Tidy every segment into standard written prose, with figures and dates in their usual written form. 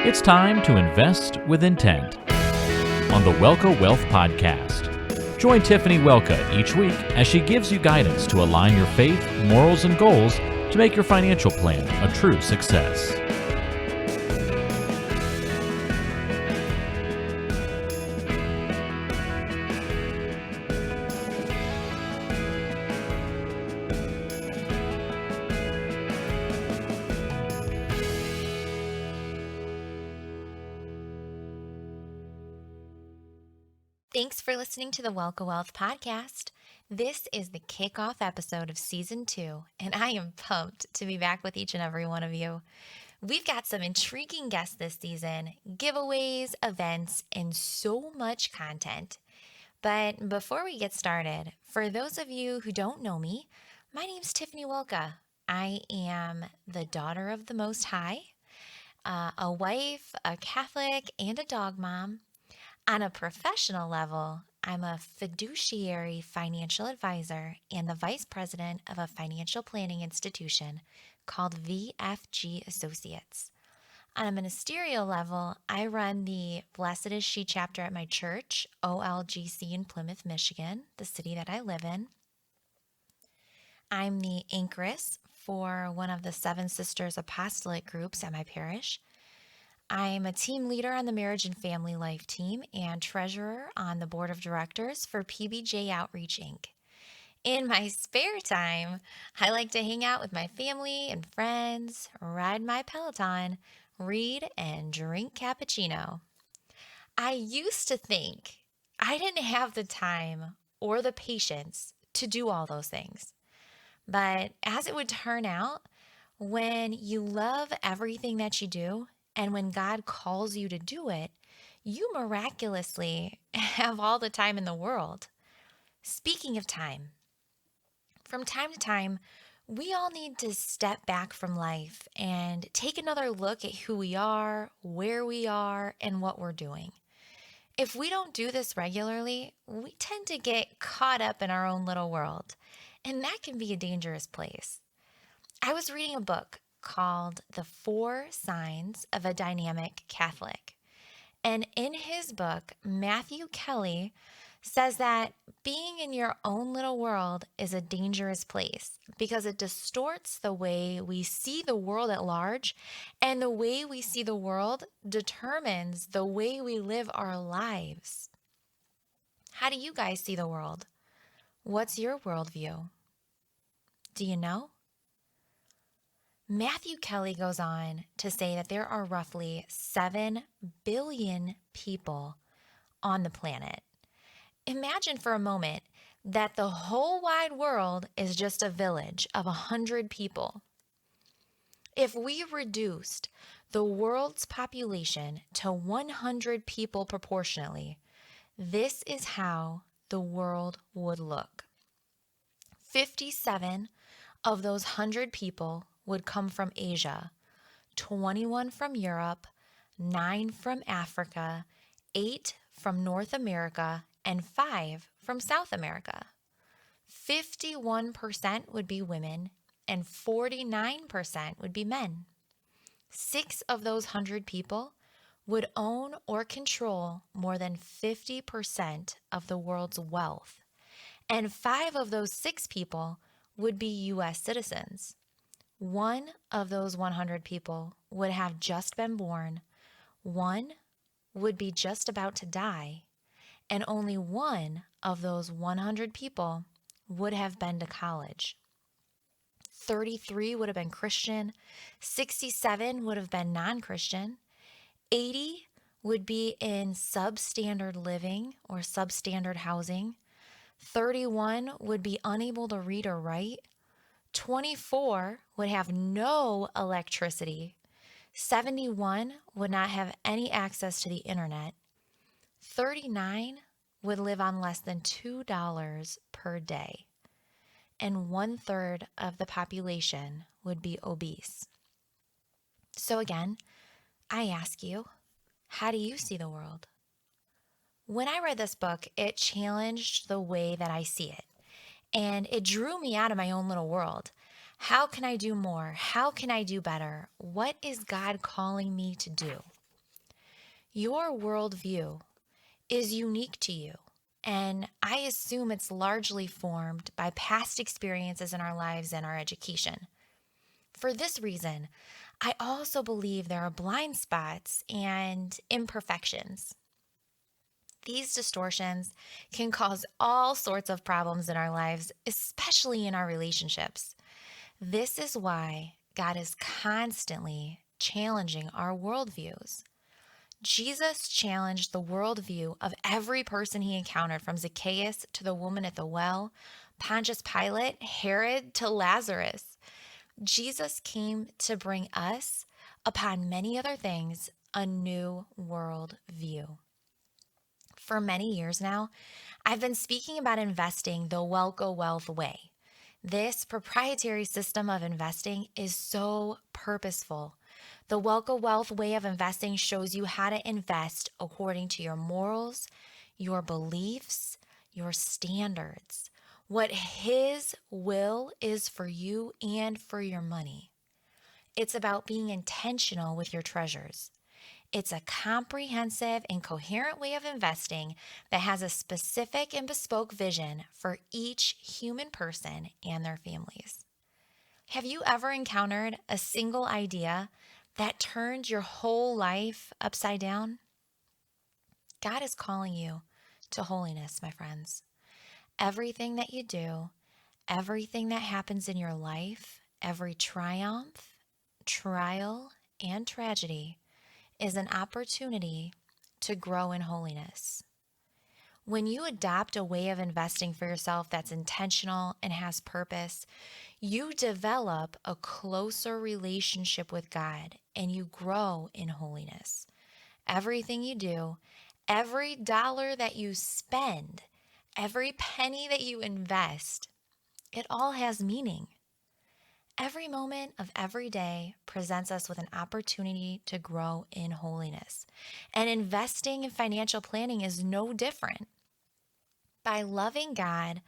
It's time to invest with intent on the Welka Wealth Podcast. Join Tiffany Welka each week as she gives you guidance to align your faith, morals, and goals to make your financial plan a true success. Thanks for listening to the Welka Wealth Podcast. This is the kickoff episode of Season 2, and I am pumped to be back with each and every one of you. We've got some intriguing guests this season, giveaways, events, and so much content. But before we get started, for those of you who don't know me, my name's Tiffany Welka. I am the daughter of the Most High, a wife, a Catholic, and a dog mom. On a professional level, I'm a fiduciary financial advisor and the vice president of a financial planning institution called VFG Associates. On a ministerial level, I run the Blessed Is She chapter at my church, OLGC in Plymouth, Michigan, the city that I live in. I'm the anchoress for one of the Seven Sisters Apostolic groups at my parish. I'm a team leader on the Marriage and Family Life team and treasurer on the board of directors for PBJ Outreach, Inc. In my spare time, I like to hang out with my family and friends, ride my Peloton, read, and drink cappuccino. I used to think I didn't have the time or the patience to do all those things. But as it would turn out, when you love everything that you do, and when God calls you to do it, you miraculously have all the time in the world. Speaking of time, from time to time, we all need to step back from life and take another look at who we are, where we are, and what we're doing. If we don't do this regularly, we tend to get caught up in our own little world, and that can be a dangerous place. I was reading a book called The 4 Signs of a Dynamic Catholic. And in his book, Matthew Kelly says that being in your own little world is a dangerous place because it distorts the way we see the world at large, and the way we see the world determines the way we live our lives. How do you guys see the world? What's your worldview? Do you know? Matthew Kelly goes on to say that there are roughly 7 billion people on the planet. Imagine for a moment that the whole wide world is just a village of 100 people. If we reduced the world's population to 100 people proportionately, this is how the world would look. 57 of those 100 people would come from Asia, 21 from Europe, 9 from Africa, 8 from North America, and 5 from South America. 51% would be women, and 49% would be men. 6 of those 100 people would own or control more than 50% of the world's wealth, and 5 of those 6 people would be U.S. citizens. 1 of those 100 people would have just been born, 1 would be just about to die, and only 1 of those 100 people would have been to college. 33 would have been Christian, 67 would have been non-Christian, 80 would be in substandard living or substandard housing, 31 would be unable to read or write, 24 would have no electricity. 71 would not have any access to the internet. 39 would live on less than $2 per day. And 1/3 of the population would be obese. So again, I ask you, how do you see the world? When I read this book, it challenged the way that I see it. And it drew me out of my own little world. How can I do more? How can I do better? What is God calling me to do? Your worldview is unique to you, and I assume it's largely formed by past experiences in our lives and our education. For this reason, I also believe there are blind spots and imperfections. These distortions can cause all sorts of problems in our lives, especially in our relationships. This is why God is constantly challenging our worldviews. Jesus challenged the worldview of every person he encountered, from Zacchaeus to the woman at the well, Pontius Pilate, Herod to Lazarus. Jesus came to bring us, upon many other things, a new world view. For many years now, I've been speaking about investing the Welka Wealth way. This proprietary system of investing is so purposeful. The Welka Wealth way of investing shows you how to invest according to your morals, your beliefs, your standards, what His will is for you and for your money. It's about being intentional with your treasures. It's a comprehensive and coherent way of investing that has a specific and bespoke vision for each human person and their families. Have you ever encountered a single idea that turned your whole life upside down? God is calling you to holiness, my friends. Everything that you do, everything that happens in your life, every triumph, trial, and tragedy is an opportunity to grow in holiness. When you adopt a way of investing for yourself that's intentional and has purpose, you develop a closer relationship with God and you grow in holiness. Everything you do, every dollar that you spend, every penny that you invest, it all has meaning. Every moment of every day presents us with an opportunity to grow in holiness. And investing in financial planning is no different. By loving God,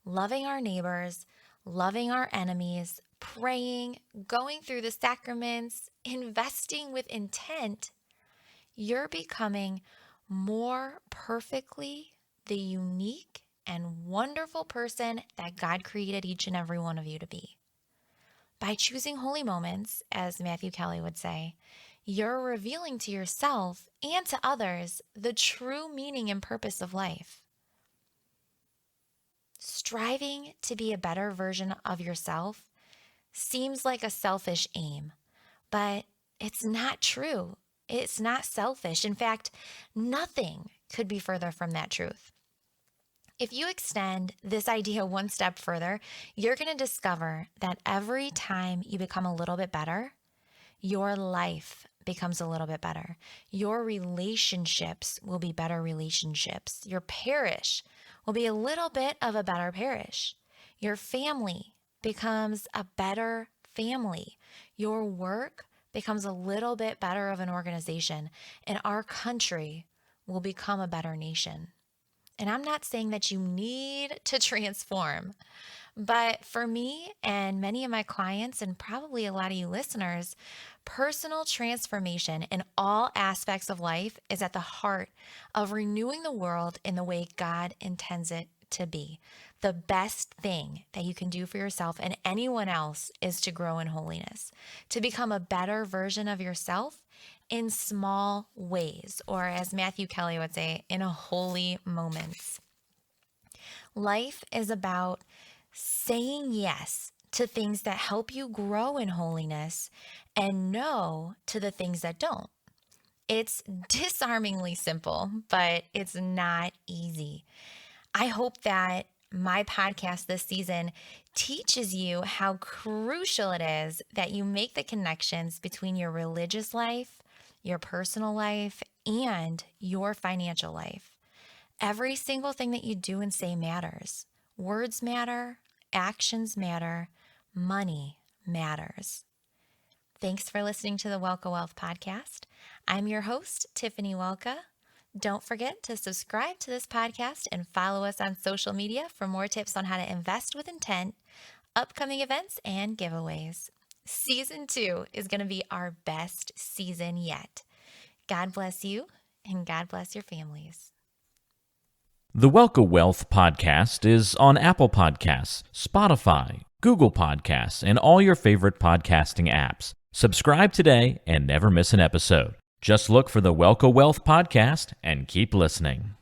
loving our neighbors, loving our enemies, praying, going through the sacraments, investing with intent, you're becoming more perfectly the unique and wonderful person that God created each and every one of you to be. By choosing holy moments, as Matthew Kelly would say, you're revealing to yourself and to others the true meaning and purpose of life. Striving to be a better version of yourself seems like a selfish aim, but it's not true. It's not selfish. In fact, nothing could be further from that truth. If you extend this idea one step further, you're going to discover that every time you become a little bit better, your life becomes a little bit better. Your relationships will be better relationships. Your parish will be a little bit of a better parish. Your family becomes a better family. Your work becomes a little bit better of an organization, and our country will become a better nation. And I'm not saying that you need to transform, but for me and many of my clients, and probably a lot of you listeners, personal transformation in all aspects of life is at the heart of renewing the world in the way God intends it to be. The best thing that you can do for yourself and anyone else is to grow in holiness, to become a better version of yourself in small ways, or as Matthew Kelly would say, in a holy moments. Life is about saying yes to things that help you grow in holiness and no to the things that don't. It's disarmingly simple, but it's not easy. I hope that my podcast this season teaches you how crucial it is that you make the connections between your religious life, your personal life, and your financial life. Every single thing that you do and say matters. Words matter, actions matter, money matters. Thanks for listening to the Welka Wealth Podcast. I'm your host, Tiffany Welka. Don't forget to subscribe to this podcast and follow us on social media for more tips on how to invest with intent, upcoming events, and giveaways. Season 2 is going to be our best season yet. God bless you and God bless your families. The Welka Wealth Podcast is on Apple Podcasts, Spotify, Google Podcasts, and all your favorite podcasting apps. Subscribe today and never miss an episode. Just look for the Welka Wealth Podcast and keep listening.